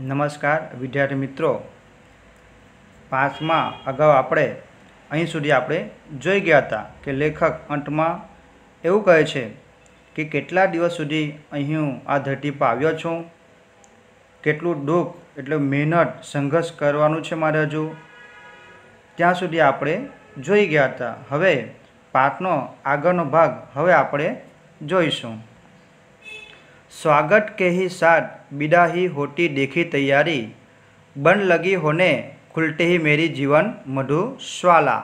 नमस्कार विद्यार्थी मित्रों, पांचमा अगाऊ आपणे अहीं सुधी आपणे जोई गया था कि लेखक अंत में एवुं कहे छे कि केटला दिवस सुधी अहीं हूँ आ धरती पर आव्यो छुं, केटलुं दुख एटले मेहनत संघर्ष करवानुं छे मारे हजू, त्यां सुधी आपणे जोई गया था। हवे पाठनो आगळनो भाग हवे आपणे जोईशुं। स्वागत के ही साथ बिदा ही होती देखी तैयारी, बन लगी होने खुलते ही मेरी जीवन मधुश्वाला।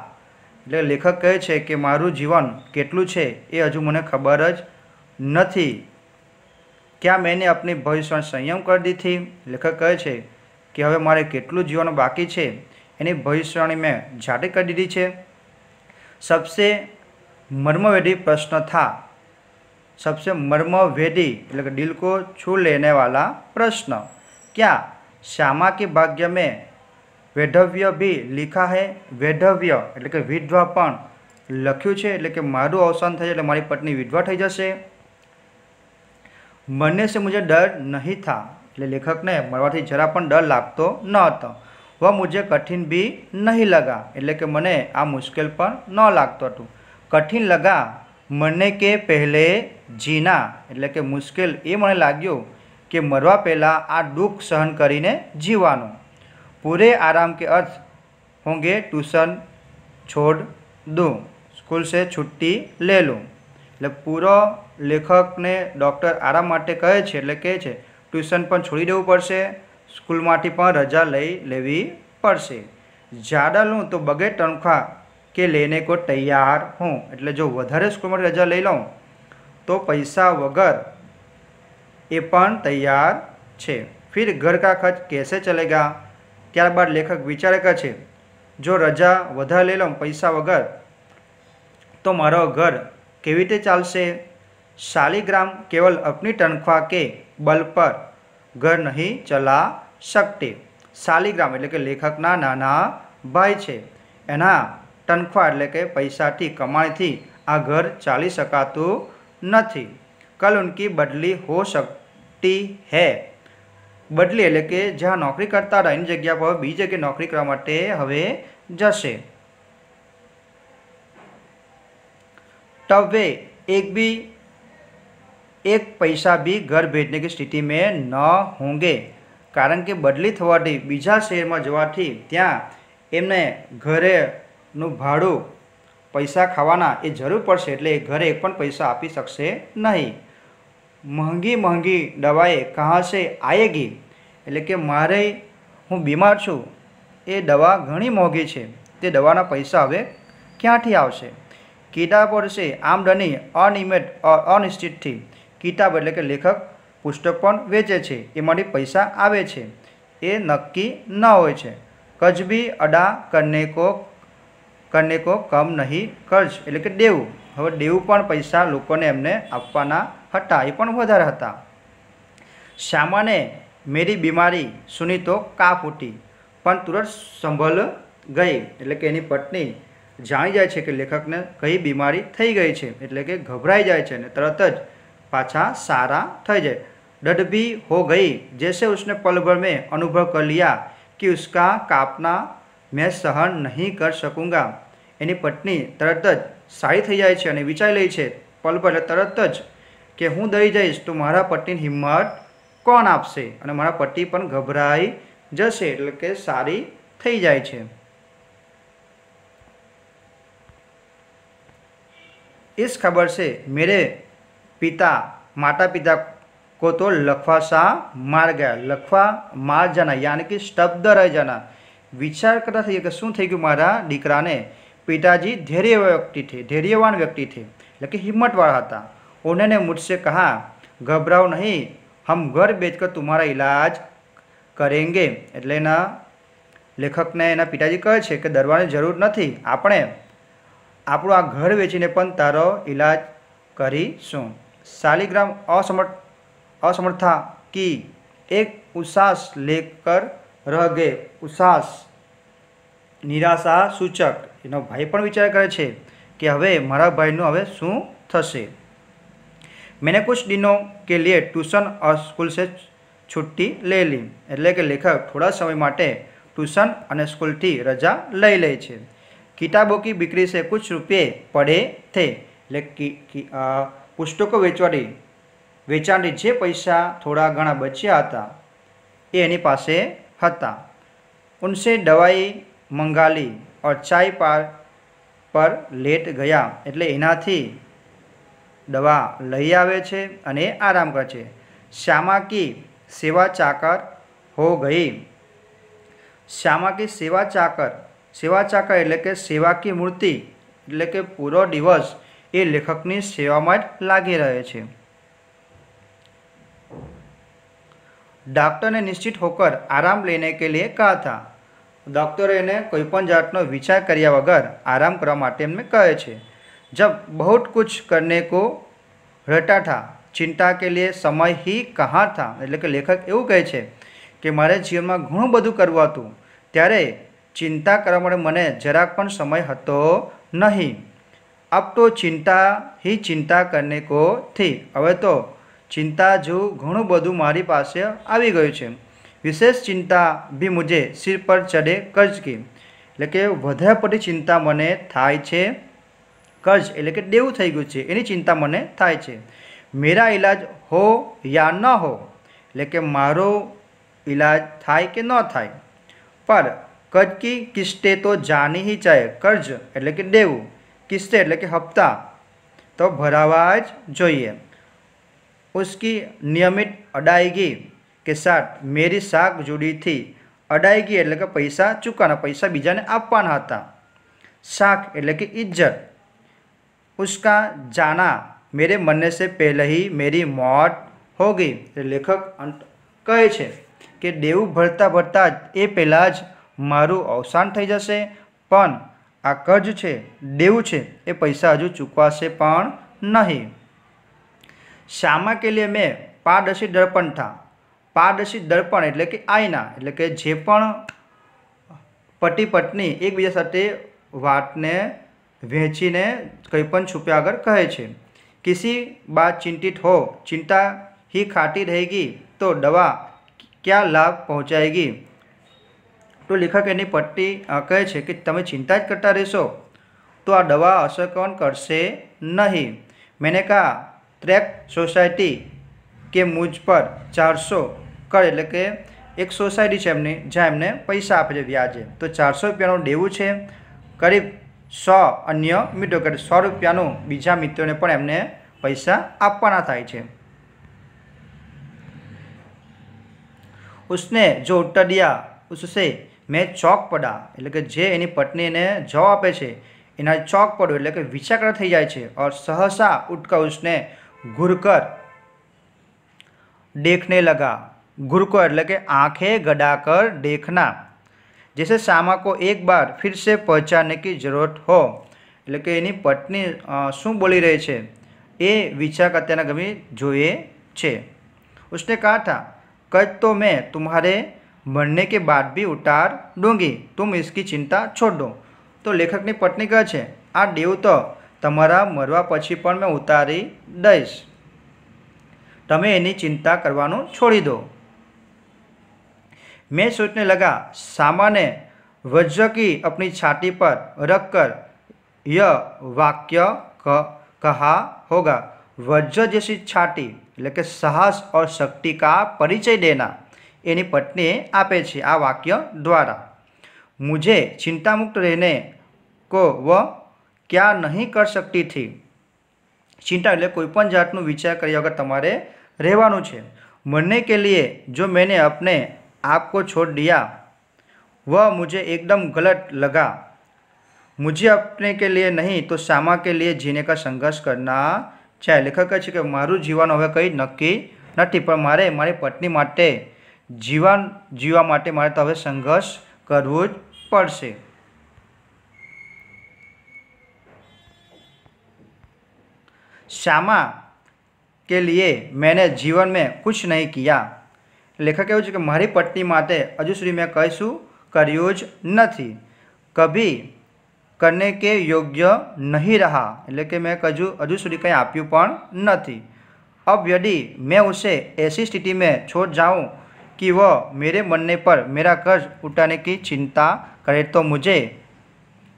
એટલે લેખક કહે છે કે મારું જીવન કેટલું છે એ હજુ મને ખબર જ નથી। क्या मैंने अपनी भविष्यवाणी संयम कर दी थी? लेखक કહે છે કે હવે મારે કેટલું જીવન બાકી છે એની ભવિષ્યવાણી મેં જાતે કરી દીધી છે। सबसे मर्मवेदी प्रश्न था, सबसे मर्मवेदी એટલે કે दिल को छू लेने वाला प्रश्न, क्या श्यामा के भाग्य में वैधव्य भी लिखा है? वैधव्य એટલે કે વિધવા પણ લખ્યું છે, એટલે કે મારું અવસાન થઈ એટલે મારી પત્ની વિધવા થઈ જશે। मरने से मुझे डर नहीं था, એટલે લેખકને મરવાથી જરા પણ ડર લાગતો ન હતો। वह मुझे कठिन भी नहीं लगा, એટલે કે મને આ મુશ્કેલ પણ ન લાગતું હતું। कठिन लगा मरने के पहले जीना, એટલે કે મુશ્કેલ એ મને લાગ્યું કે મરવા પહેલાં આ દુઃખ સહન કરીને જીવવાનું। पूरे आराम के अर्थ होंगे ट्यूशन छोड़ दूँ, स्कूल से छुट्टी ले लूँ। એટલે પૂરો લેખકને ડૉક્ટર આરામ માટે કહે છે, એટલે કહે છે ટ્યુશન પણ છોડી દેવું પડશે, સ્કૂલમાંથી પણ રજા લઈ લેવી પડશે। ज़्यादा लूँ तो बगैर तनख्वाह के लेने को तैयार हूँ, એટલે જો વધારે સ્કૂલમાંથી રજા લઈ લઉં તો પૈસા વગર એ પણ તૈયાર છે। फिर घर का खर्च कैसे चलेगा? ત્યારબાદ લેખક વિચારે કરે છે જો રજા વધારે લઈ લઉં પૈસા વગર તો મારો ઘર કેવી રીતે ચાલશે? शालिग्राम केवल अपनी तनख्वाह के बल पर घर नहीं चला सकते। शालिग्राम એટલે કે લેખકના નાના ભાઈ છે, એના તનખ્વાહ એટલે કે પૈસાથી કમાણીથી આ ઘર ચાલી શકાતું નથી। कल उनकी बदली हो सकती है। बदली એટલે કે જ્યાં નોકરી કરતા હતા એની જગ્યા પર બીજી જગ્યાએ નોકરી કરવા માટે હવે જશે। तब वे एक पैसा भी घर भेजने की स्थिति में न होंगे, कारण के बदली थवाथी बीजा शहर में जवाथी त्यां एमने घरेनुं भाड़ुं पैसा खावाना ए जरूर पड़शे, एटले घरे एक पण पैसा आपी शकशे नहीं। महंगी महंगी दवाएं कहाँ से आएगी? एटले के मारे हूँ बीमार छूँ, ए दवा घणी मोंघी छे, ते दवाना पैसा हवे क्यांथी आवशे? किताबों से आमदनी अनियमित और अनिश्चित थी। किताब એટલે કે લેખક પુસ્તક પણ વેચે છે, એમાંથી પૈસા આવે છે, એ નક્કી ન હોય છે। कर्ज भी अदा करने को कम नहीं, कर्ज એટલે કે દેવું, હવે દેવું પણ પૈસા લોકોને એમને આપવાના હતા એ પણ વધારે હતા। श्यामा ने मेरी बीमारी सुनी तो काँप उठी, પણ तुरंत संभल गई, એટલે કે એની પત્ની જાણી જાય છે કે લેખકને કઈ બીમારી થઈ ગઈ છે, એટલે કે ગભરાઈ જાય છે અને તરત જ पाछा सारा થઈ જાય। डर भी हो गई, जैसे उसने पल भर में अनुभव कर लिया कि उसका कापना मैं सहन नहीं कर सकूँगा। એની પત્ની તરત જ સારી થઈ જાય છે અને વિચારી લે છે પલ ભર તરત જ કે હું ડરી જઈશ તો મારા પતિની હિંમત કોણ આપશે, અને મારા પતિ પણ ગભરાઈ જશે, એટલે કે સારી થઈ જાય છે। इस खबर से मेरे माता पिता को तो लखवा सा मार गया। लखवा मार जाना यानी कि स्तब्ध रह जाना। विचार करता था कि शू थई गयुं मारा दीकराने। पिताजी धैर्यवान व्यक्ति थे, એટલે કે હિંમતવાળા હતા। उन्होंने मुझसे कहा, घबराओ नहीं, हम घर बेचकर तुम्हारा इलाज करेंगे। એટલે એના લેખકને એના પિતાજી કહે છે કે ડરવાની જરૂર નથી, આપણે આપણું આ ઘર વેચીને પણ તારો ઇલાજ કરીશું। शालिग्राम असमर्था की एक उसास लेकर रह गए। उसास निराशा सूचक एनो भाई पण विचार करे छे कि हवे मारा भाईनु हवे शुं थशे। मैंने कुछ दिनों के लिए ट्यूशन और स्कूल से छुट्टी ले ली। एटले के लेखक थोड़ा समय माटे ट्यूशन और स्कूल थी रजा लई ले छे। किताबों की बिक्री से कुछ रुपये पड़े थे। पुस्तकों वेचाणी जे पैसा थोड़ा घना बच्या था ए एनी पासे हता। उनसे दवाई मंगा ली और चाय पर लेट गया। एटले एनाथी दवा लई आवे छे अने आराम करे छे। श्यामा की सेवा चाकर हो गई। श्यामा की सेवा चाकर एटले के सेवा की मूर्ति एटले के पूरो दिवस ए लेखकनी सेवामां ज लागी रहे छे। डॉक्टर ने निश्चित होकर आराम लेने के लिए कहा था। डॉक्टरे ने कोईपण जातनो विचार कर्या वगर आराम करवा माटे एमने कहे छे। जब बहुत कुछ करने को रहता था, चिंता के लिए समय ही कहाँ था। एटले के लेखक एवुं कहे छे कि मारे जीवनमां घणुं बधुं करवुं हतुं, त्यारे चिंता करवा माटे मने जराक पण समय हतो नहीं। अब तो चिंता ही चिंता करने को थी। हवे तो चिंता जो घणुं बधुं मारी पासे आवी गयुं छे। विशेष चिंता भी मुझे सिर पर चढ़े कर्ज की। एटले के वधारे पड़ती चिंता मने थाय छे। कर्ज एटले के देवुं थई गयुं छे एनी चिंता मने थाय छे। मेरा इलाज हो या न हो, एटले के मारो इलाज थाय के न थाय, पर कर्ज की किस्तें तो जानी ही चाहिए। कर्ज एटले के देवुं, किस्तें एटले के हप्ता तो भरावा ज जोईए। उसकी नियमित अदायगी के साथ मेरी साख जुड़ी थी। अदायगी एटले के पैसा चूकवाना, पैसा बीजाने आपवाना हता। साख एटले के इज्जत। उसका जाना मेरे मरने से पहले ही मेरी मौत हो गई। लेखक अंत कहे छे कि देवुं भरता भरता ए पहला ज मारू अवसान थई जशे, पण आ कर्ज छे, देवुं छे, ए पैसा हजू चूकवाशे पण नहीं। श्यामा के लिए मैं पारदर्शी दर्पण था। पारदर्शी दर्पण एटले के आईना, एटले के जे पण पति पत्नी एकबीजा साथे वातने वहेंचीने कंईपण छुप्या वगर कहे छे। किसी बात चिंतित हो, चिंता ही खाती रहेगी तो दवा क्या लाभ पहुँचाएगी। तो लेखक एनी पत्नी कहे छे कि तमे चिंता ज करता रहेशो तो आ दवा असर कौन करशे नहीं। मैंने कहा, ट्रैक सोसायटी के मुझ पर 400 कर एटले के एक सोसायटी है एमनी ज्यां एमने पैसा आपे छे व्याजे, तो 400 रुपयानुं देवुं छे। करीब 100 अन्य मित्रों के 100 रुपयानुं बीजा मित्रोने पण एमने पैसा आपवाना थाय छे। उसने जो उत्तर दिया उससे मैं चौक पड़ा। एटले के जे एनी पत्नी ने जवाब आपे छे एना चौक पड़ो एटले के विचार थई जाय छे और सहसा उठकर उसने घूरकर देखने लगा। घूरकर एटले के आंखें गड़ाकर देखना, जैसे श्यामा को एक बार फिर से पहचानने की जरूरत हो। एटले के एनी पत्नी शुं बोली रही छे ए विचार करते गमी जोए छे। उसने कहा था, कर्ज तो मैं तुम्हारे मरने के बाद भी उतार दूंगी, तुम इसकी चिंता छोड़ दो। तो लेखकनी पत्नी कहे छे आ देव तो तमारा मरवा पछी पण मैं उतारी दईश, तमे एनी चिंता करवानुं छोड़ी दो। मैं सोचने लगा, श्यामा ने वज्र की अपनी छाती पर रखकर यह वाक्य कहा होगा। वज्र जैसी छाती एटले के साहस और शक्ति का परिचय देना एनी पत्नी आपे छे आ वाक्य द्वारा। मुझे चिंता मुक्त रहने को वह क्या नहीं कर सकती थी। चिंता एटले कोईपण जातनो विचार कर्या वगर तमारे रहेवानुं छे। मरने के लिए जो मैंने अपने आप को छोड़ दिया वह मुझे एकदम गलत लगा। मुझे अपने के लिए नहीं तो श्यामा के लिए जीने का संघर्ष करना ચાહે। લેખક કહે છે કે મારું જીવન હવે કંઈ નક્કી નથી, પણ મારે મારી પત્ની માટે જીવન જીવવા માટે મારે તો હવે સંઘર્ષ કરવું જ પડશે। श्यामा के लिए मैंने जीवन में कुछ नहीं किया। लेखक એવું છે કે મારી પત્ની માટે હજુ સુધી મેં કશું કર્યું જ નથી। કભી करने के योग्य नहीं रहा, એટલે કે મેં હજુ સુધી કંઈ આપ્યું પણ નથી। अब यदि मैं उसे ऐसी स्थिति में छोड़ जाऊं कि वह मेरे मरने पर मेरा कर्ज उठाने की चिंता करे तो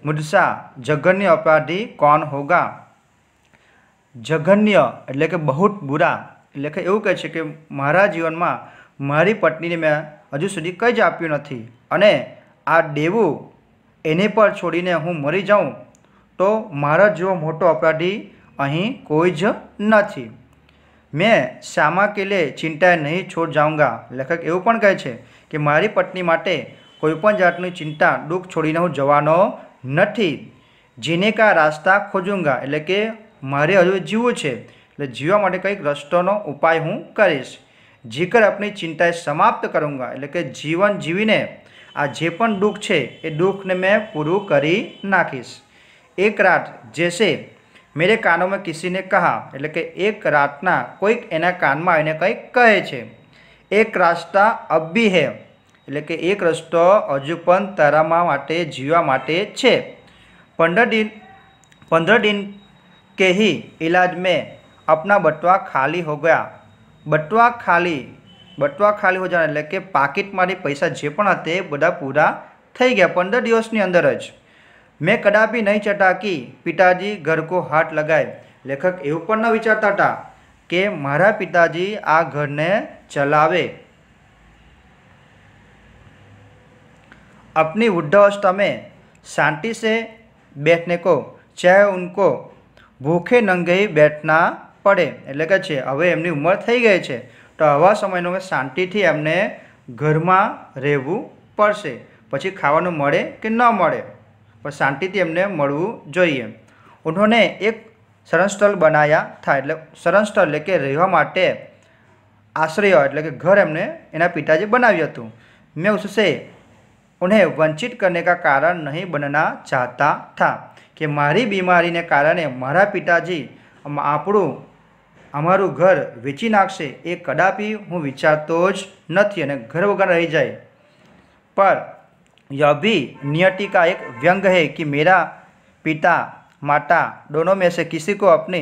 मुझसा जघन्य अपराधी कौन होगा। जघन्य એટલે કે बहुत बुरा, એટલે કે એવું કહે છે કે મારા જીવનમાં મારી પત્નીને મેં હજુ સુધી કંઈ જ આપ્યું નથી અને આ દેવું એને પર છોડીને હું મરી જાઉં તો મારા જેવો મોટો અપરાધી અહીં કોઈ જ નથી। मैं श्यामा के लिए चिंता नहीं छोड़ जाऊँगा। लेखक એવું પણ કહે છે કે મારી પત્ની માટે કોઈપણ જાતની ચિંતા દુઃખ છોડીને હું જવાનો નથી। जीने का रास्ता खोजूंगा, એટલે કે મારે હજુ જીવવું છે એટલે જીવવા માટે કંઈક રસ્તોનો ઉપાય હું કરીશ। જીકર अपनी चिंताएं समाप्त करूँगा, એટલે કે જીવન જીવીને આ જે પણ દુઃખ છે એ દુઃખને મેં પૂરું કરી નાખીશ। एक रात जैसे मेरे कानों में किसी ने कहा, એટલે કે એક રાતના કોઈક એના કાનમાં આવીને કંઈક કહે છે। એક રાસ્તા अब भी है, એટલે કે એક રસ્તો હજુ પણ તારા માટે જીવવા માટે છે। 15 दिन के ही इलाज में अपना बटुआ खाली हो गया। बटुआ खाली हो जाना એટલે કે પાકીટમાંથી પૈસા જે પણ હતા એ બધા પૂરા થઈ ગયા 15 દિવસની અંદર જ। मैं कदापि नहीं चाहता कि पिताजी घर को हाथ लगाए। लेखक એવું પણ ન વિચારતા હતા કે મારા પિતાજી આ ઘરને ચલાવે। अपनी वृद्धावस्था में शांति से बैठने को चाहे उनको भूखे नंगे ही बैठना पड़े, એટલે કે છે હવે એમની ઉંમર થઈ ગઈ છે તો આવા સમયનો શાંતિથી એમને ઘરમાં રહેવું પડશે, પછી ખાવાનું મળે કે ન મળે पर शांति थी एमने मळवू जोईए। उन्होंने एक शरण स्थल बनाया था, એટલે शरण स्थल એટલે કે રહેવા માટે આશ્રય એટલે કે ઘર એમને એના પિતાજી બનાવ્યું હતું। मैं उससे उन्हें वंचित करने का कारण नहीं बनना चाहता था कि मारी बीमारी ने कारणे मारा पिताजी અમારું ઘર વેચી નાખશે એ કદાપી હું વિચારતો જ નથી અને ઘર વગર રહી જાય। पर यह भी नियति का एक व्यंग है कि मेरा पिता माता दोनों में से किसी को अपनी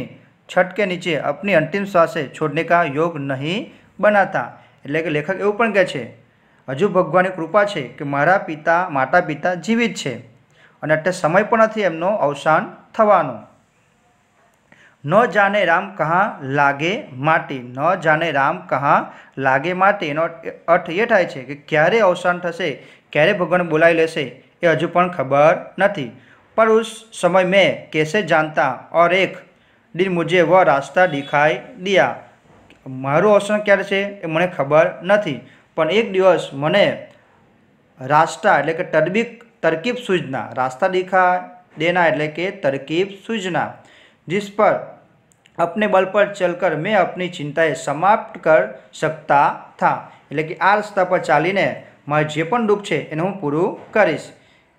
छत के नीचे अपनी अंतिम श्वास छोड़ने का योग नहीं बनाता। એટલે કે લેખક એવું પણ કહે છે હજુ ભગવાનની કૃપા છે કે મારા માતા પિતા જીવિત છે અને અત્યારે સમય પણ નથી એમનો અવસાન થવાનો। ન જાણે રામ કહાં લાગે માટી, ન જાણે રામ કહાં લાગે માટી એનો અર્થ એ થાય છે કે ક્યારે અવસાન થશે, ક્યારે ભગવાન બોલાવી લેશે એ હજુ પણ ખબર નથી। पर उस समय मैं कैसे जानता, और एक दिन मुझे वह रास्ता दिखाई दिया। મારું અવસાન ક્યારે છે એ મને ખબર નથી, પણ એક દિવસ મને રાસ્તા એટલે કે तरकीब सूचना, रास्ता दिखा देना એટલે કે तरकीब सूचना, जिस पर अपने बल पर चलकर मैं अपनी चिंताएं समाप्त कर सकता था। એટલે કે આ રસ્તા પર ચાલીને મારે જે પણ દુઃખ છે એને હું પૂરું કરીશ।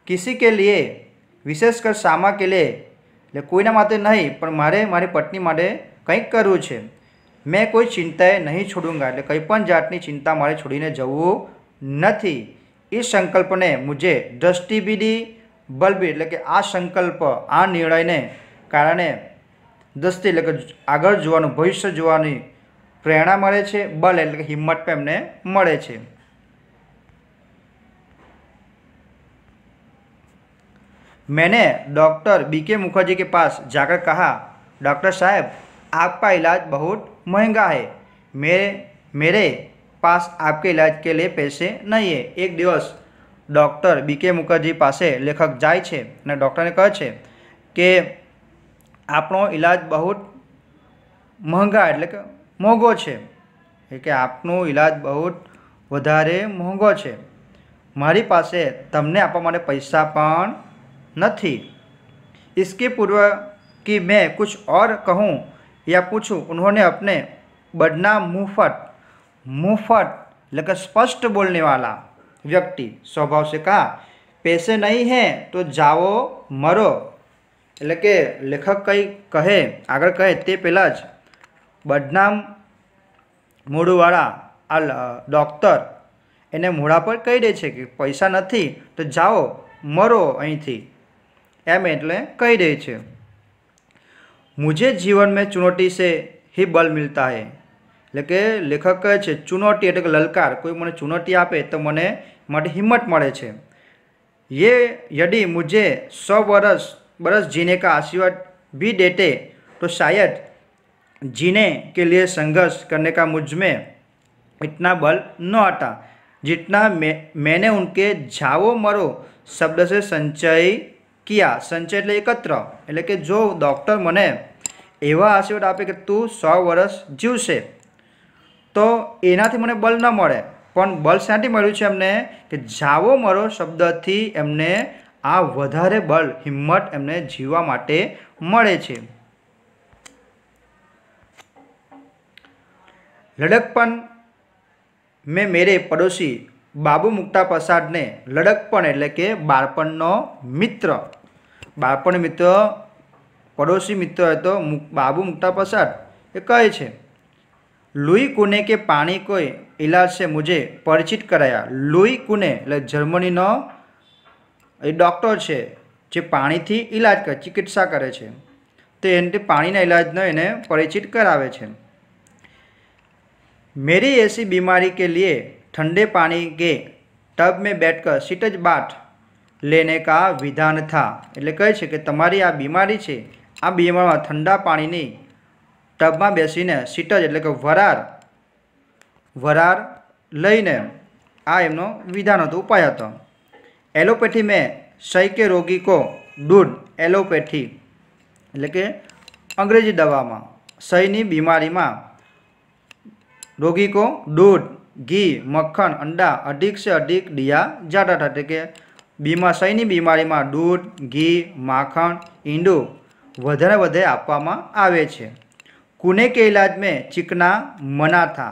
किसी के लिए विशेषकर श्यामा के लिए, એટલે કોઈના માટે નહીં પણ મારે મારી પત્ની માટે કંઈક કરવું છે। मैं कोई चिंताएं नहीं छोड़ूंगा, એટલે કંઈ પણ જાતની चिंता मारे छोड़ीने जवू नहीं। इस संकल्प ने मुझे दृष्टिविधि बलबीर એટલે કે આ સંકલ્પ આ નિર્ણયને કારણે દૃષ્ટિ એટલે કે આગળ જોવાનું ભવિષ્ય જોવાની પ્રેરણા મળે છે, બલ એટલે કે હિંમત પણ એમને મળે છે। मैंने डॉक्टर बीके मुखर्जी के पास जाकर कहा, डॉक्टर साहब आपका इलाज बहुत महंगा है, मेरे पास आपके इलाज के लिए पैसे नहीं है। एक दिवस डॉक्टर बीके मुखर्जी पासे लेखक जाए छे અને ડૉક્ટરને કહે છે કે આપણો ઇલાજ બહુ મોંઘા એટલે કે મોંઘો છે, એટલે કે આપનો ઇલાજ બહુ વધારે મોંઘો છે, મારી પાસે તમને આપવા માટે પૈસા પણ નથી। इसके पूर्व कि मैं कुछ और कहूँ या पूछूं, उन्होंने अपने बदनाम मुंहफट એટલે કે સ્પષ્ટ बोलने वाला व्यक्ति स्वभाव से कहा, पैसे नहीं है तो जाओ मरो। એટલે કે લેખક કંઈ કહે, આગળ કહે તે પહેલાં જ બદનામ મોઢુંવાળા આ ડૉક્ટર એને મોઢા પર કહી દે છે કે પૈસા નથી તો જાઓ મરો અહીંથી, એમ એટલે કહી દે છે। मुझे जीवन में चुनौती से ही बल मिलता है, એટલે કે લેખક કહે છે ચુનौती એટલે કે લલકાર, કોઈ મને ચુનौती આપે તો મને માટે હિંમત મળે છે। ये यदि मुझे 100 बरस जीने का आशीर्वाद भी देते तो शायद जीने के लिए संघर्ष करने का मुझ में इतना बल न आता जितना मैंने उनके जाओ मरो शब्द से संचय किया। संचय એટલે એકત્ર, એટલે કે જો ડૉક્ટર મને એવા આશીર્વાદ આપે કે તું 100 વર્ષ જીવશે તો એનાથી મને બળ ન મળે, પણ બળ શાંતિ મળ્યું છે એમને કે જાવો મરો શબ્દથી એમને આ વધારે બળ હિંમત એમને જીવવા માટે મળે છે। લડકપન મેં મેરે પડોશી બાબુ મુક્તા પ્રસાદને, લડકપણ એટલે કે બાળપણનો મિત્ર, બાળપણ મિત્ર પડોશી મિત્ર હોય તો બાબુ મુક્તા પ્રસાદ એ કહે છે लुई कुने के पानी कोई इलाज से मुझे परिचित कराया। लुई कुने એટલે જર્મનીનો એ ડૉક્ટર છે જે પાણીથી ઇલાજ કરે, ચિકિત્સા કરે છે, તો એને પાણીના ઇલાજનો એને પરિચિત કરાવે છે। मेरी ऐसी बीमारी के लिए ठंडे पानी के टब में बैठकर सीटज बाट लेने का विधान था। એટલે કહે છે કે તમારી આ બીમારી છે, આ બીમારીમાં ઠંડા પાણીની ટબમાં બેસીને સીટજ એટલે કે વરાર લઈને આ એમનો વિધાન હતો, ઉપાય હતો। એલોપેથી में सही के रोगी को दूध, एलोपैथी એટલે કે અંગ્રેજી દવામાં સહીની બીમારીમાં रोगी को दूध, घी, मक्खन, अंडा अधिक से अधिक दिया जाता था। એટલે કે સહીની બીમારીમાં दूध, घी, माखन, ईंडू વધારે વધારે આપવામાં આવે છે। कुने के इलाज में चिकना मना था।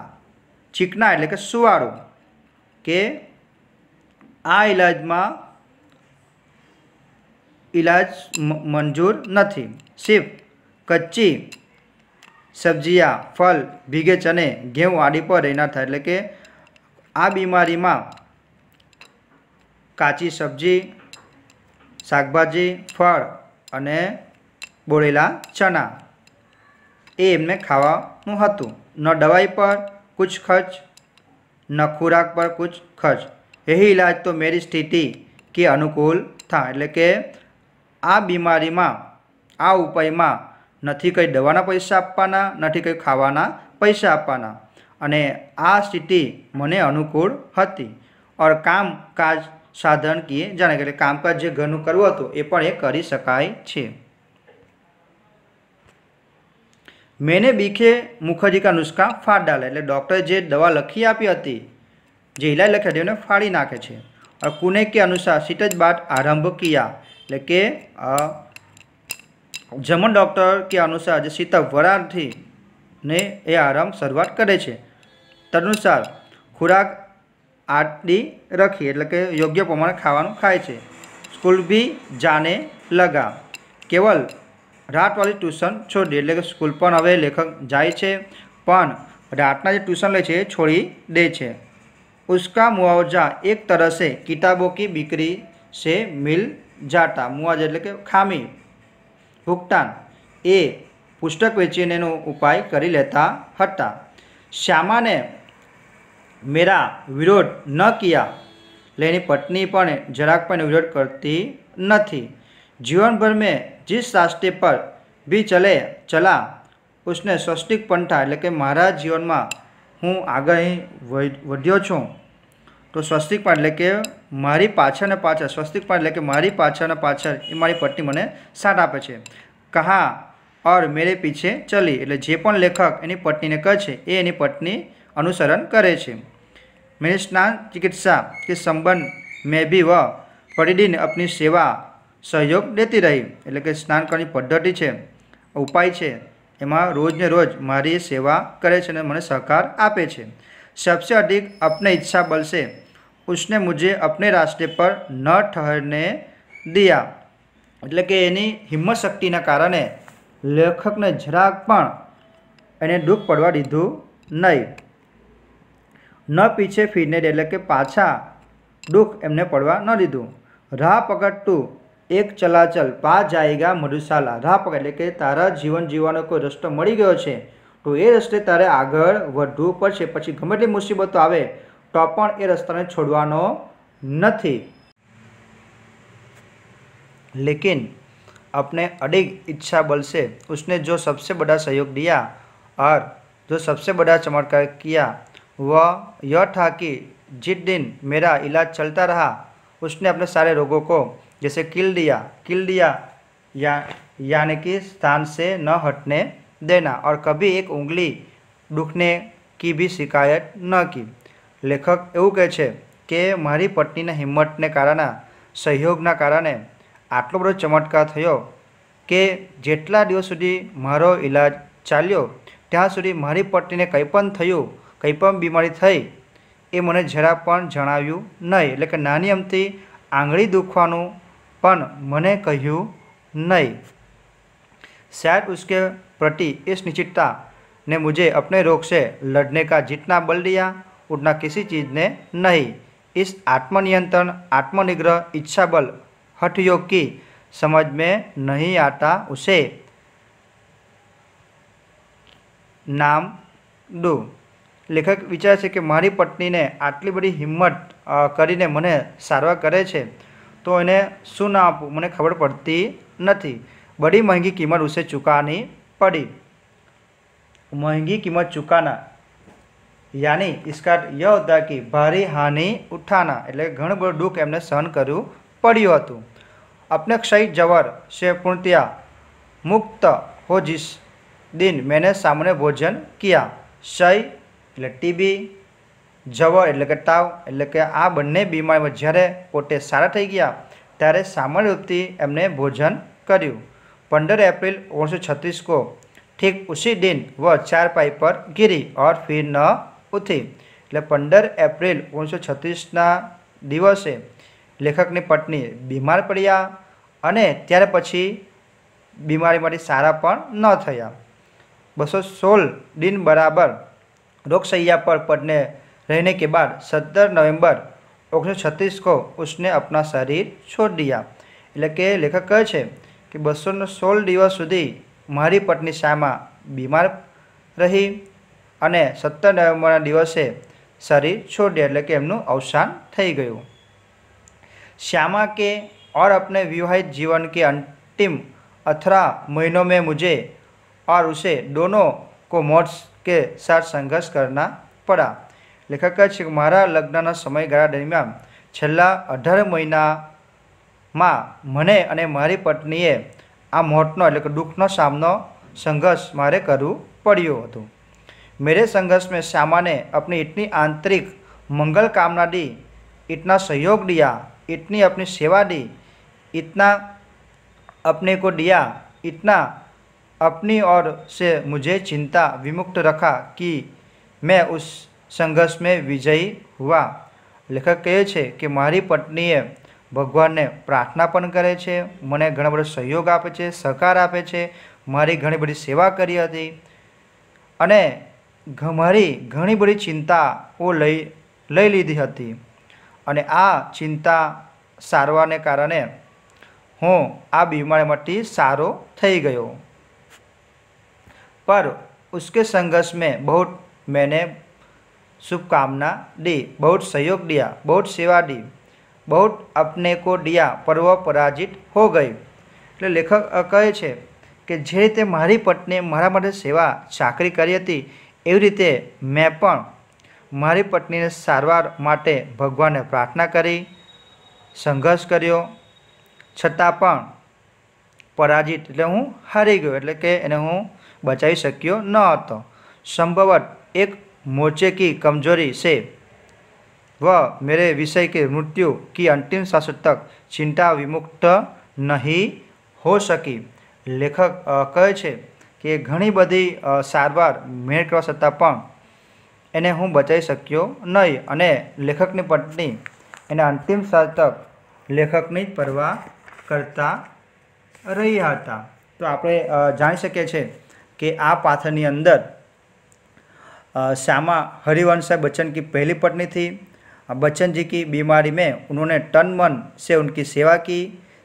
चिकना એટલે કે સુવાળું, કે આ ઇલાજમાં इलाज मंजूर नहीं। सिर्फ कच्ची सब्जियां, फल, भीगे चने, गेहूँ आदि पर रहना था। એટલે કે આ બીમારીમાં કાચી સબ્જી, શાકભાજી, ફળ અને બોળેલા ચણા એ એમને ખાવાનું હતું। ન દવાઈ पर कुछ खर्च, न खुराक पर कुछ खर्च। यही इलाज तो मेरी स्थिति के अनुकूल था। એટલે કે આ બીમારીમાં આ ઉપાયમાં નથી કંઈ દવાના પૈસા આપવાના, નથી કંઈ ખાવાના પૈસા આપવાના, અને આ સ્થિતિ મને અનુકૂળ હતી। और કામ કાજ સાધન કિए જાણે, એટલે કામકાજ જે ઘરનું કરવું હતું એ પણ એ કરી શકાય છે। मैंने बीखे मुखर्जी का नुस्खा फाड़ डाला। એટલે ડૉક્ટરે જે દવા લખી આપી હતી, જે ઇલાજ લખ્યા હતી એને ફાડી નાખે છે। और कुने के अनुसार सीटज बाट आरंभ किया। એટલે કે જર્મન ડૉક્ટર કે અનુસાર જે સીતા વરાળથી ને એ આરંભ શરૂઆત કરે છે। તદનુસાર ખોરાક આટલી રખી, એટલે કે યોગ્ય પ્રમાણે ખાવાનું ખાય છે। સ્કૂલ भी जाने लगा। केवल રાતવાળી ટ્યુશન છોડી, એટલે કે સ્કૂલ પણ હવે લેખક જાય છે પણ રાતના જે ટ્યુશન લે છે એ છોડી દે છે। उसका मुआवजा एक तरह से किताबों की बिक्री से मिल जाता। मुआवजा એટલે કે ખામી, ભુગતાન એ પુસ્તક વેચીનેનો ઉપાય કરી લેતા હતા। श्यामा ने मेरा विरोध न किया। लेनी पत्नी पण જરાક પણ વિરોધ કરતી નથી। जीवन भर में जिस रास्ते पर भी चला उसने स्वस्तिक पंथा, એટલે કે મારા જીવનમાં હું આગળ વધ્યો છું તો સ્વસ્તિક પણ એટલે કે મારી પાછળ ને પાછળ, સ્વસ્તિક પણ એટલે કે મારી પાછળ ને પાછળ એ મારી પત્ની મને સાથ આપે છે। कहा और मेरे पीछे चली, એટલે જે પણ લેખક એની પત્નીને કહે છે એ એની પત્ની અનુસરણ કરે છે। मैंने स्नान चिकित्सा के संबंध में भी वह प्रतिदिन अपनी सेवा सहयोग देती रही। એટલે કે સ્નાન કરવાની પદ્ધતિ છે, ઉપાય છે એમાં રોજ ને રોજ મારી સેવા કરે છે અને મને સહકાર આપે છે। सबसे अधिक अपने इच्छा बल से उसने मुझे अपने रास्ते पर न ठहरने दिया। એટલે કે એની હિંમત શક્તિના કારણે લેખકને જરાક પણ એને દુઃખ પડવા દીધું નહીં। ન પીછે ફીરને દે એટલે કે પાછા દુઃખ એમને પડવા ન દીધું। રાહ પકડ તું એક ચલાચલ પા જાયગા મધુશાલા। રાહ પકડ એટલે કે તારા જીવન જીવવાનો કોઈ રસ્તો મળી ગયો છે તો એ રસ્તે તારે આગળ વધવું પડશે। પછી ગમે તેટલી મુસીબતો આવે તો પણ એ રસ્તાને છોડવાનો નથી। लेकिन अपने अडिग इच्छा बल से उसने जो सबसे बड़ा सहयोग दिया और जो सबसे बड़ा चमत्कार किया वह यह था कि जिस दिन मेरा इलाज चलता रहा उसने अपने सारे रोगों को जैसे किल दिया यानी कि स्थान से न हटने देना और कभी एक उंगली दुखने की भी शिकायत न की। लेखक એવું કહે છે કે મારી પત્નીના હિંમતને કારણે સહયોગના કારણે આટલો બધો ચમત્કાર થયો કે જેટલા દિવસ સુધી મારો ઇલાજ ચાલ્યો ત્યાં સુધી મારી પત્નીને કંઈ પણ થયું, કંઈ પણ બીમારી થઈ એ મને જરા પણ જણાવ્યું નહીં। એટલે કે નાની અમથી આંગળી દુખવાનું પણ મને કહ્યું नहीं। शायद उसके प्रति इस निश्चितता ने मुझे अपने रोग से लड़ने का जितना बल दिया उतना किसी चीज़ ने नहीं। इस आत्मनियंत्रण, आत्मनिग्रह, इच्छा बल, हठ योग की समझ में नहीं आता उसे नाम दूँ। लेखक विचार है कि मारी पत्नी ने आटली बड़ी हिम्मत करीने मने सारवार करे छे तो एने शू नाम आपू मने खबर पड़ती नहीं। बड़ी महंगी कीमत उसे चुकानी पड़ी। महंगी कीमत चुकाना यानी इसका यह होता कि भारी हानि उठाना એટલે ઘણું બધું દુઃખ એમને સહન કરવું પડ્યું હતું। अपने क्षय जवर से पूर्णतया मुक्त हो जिस दिन मैंने सामान्य भोजन किया। क्षय એટલે ટીબી, જવર એટલે કે તાવ એટલે કે આ બંને બીમારીમાં જ્યારે પોતે સારા થઈ ગયા ત્યારે સામાન્ય રૂપથી એમને ભોજન કર્યું। 15 अप्रैल 1936 को ठीक उसी दिन वह चारपाई पर गिरी और फिर न उठी। એટલે 15 એપ્રિલ 1936ના દિવસે લેખકની પત્ની બીમાર પડ્યા અને ત્યાર પછી બીમારીમાંથી સારા પણ ન થયા। 216 दिन बराबर रोगशैया पर पड़ने रहने के बाद 17 नवंबर 1936 को उसने अपना शरीर छोड़ दिया। એટલે કે લેખક કહે છે કે 216 દિવસ સુધી મારી પત્ની શ્યામા બીમાર રહી અને 17 નવેમ્બરના દિવસે શરીર છોડી એટલે કે એમનું અવસાન થઈ ગયું। श्यामा के और अपने विवाहित जीवन के अंतिम 18 महीनों में मुझे और उसे दोनों को मौत के साथ संघर्ष करना पड़ा। लेखक કહે છે કે મારા લગ્નના સમયગાળા દરમિયાન છેલ્લા 18 મહિનામાં મને અને મારી પત્નીએ આ મોતનો એટલે કે દુઃખનો સામનો संघर्ष मारे करवू पड़्यो हतो। मेरे संघर्ष में श्यामा ने अपनी इतनी आंतरिक मंगल कामना दी, इतना सहयोग दिया, इतनी अपनी सेवा दी, इतना अपने को दिया, इतना अपनी ओर से मुझे चिंता विमुक्त रखा कि मैं उस संघर्ष में विजयी हुआ। लेखक कहे छे कि मारी पत्नीए भगवान ने प्रार्थना पण करे छे, मने घणो बधो सहयोग आपे छे, सहकार आपे छे, मारी घणी बधी सेवा करी हती अने मारी घणी बधी चिंताओ लई लीधी हती अने आ चिंता सारवारने कारणे हूँ आ बीमारीमांथी सारो थई गयो। पर उसके संघर्ष में बहुत मैंने शुभकामना दी, बहुत सहयोग दिया, बहुत सेवा दी, बहुत अपने को दिया, पर वह पराजित हो गई। એટલે લેખક કહે છે કે જે રીતે મારી પત્નીએ મારા માટે સેવા ચાકરી કરી હતી એવી રીતે મેં પણ મારી પત્નીને સારવાર માટે ભગવાનને પ્રાર્થના કરી, સંઘર્ષ કર્યો, છતાં પણ પરાજિત એટલે હું હારી ગયો એટલે કે એને હું બચાવી શક્યો ન હતો। સંભવત એક मोर्चे की कमजोरी से वह मेरे विषय के मृत्यु की अंतिम सांस तक चिंता विमुक्त नहीं हो सकी। लेखक कहे छे कि घणी बधी सारवार मेळ करवा छतां पण एने हूँ बचाई शक्यो नहीं अने लेखकनी पत्नी एना अंतिम श्वास तक लेखकनी ज परवाह करता रह्या हता। तो आपणे जाणी शकीए छीए कि आ पात्रनी अंदर श्यामा हरिवंश बच्चन की पहली पत्नी थी। बच्चन जी की बीमारी में उन्होंने तन मन से उनकी सेवा की।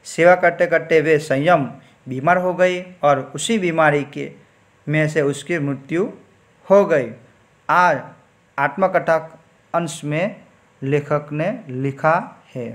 सेवा करते करते वे संयम बीमार हो गई और उसी बीमारी के में से उसकी मृत्यु हो गई। आज आत्मकथा अंश में लेखक ने लिखा है।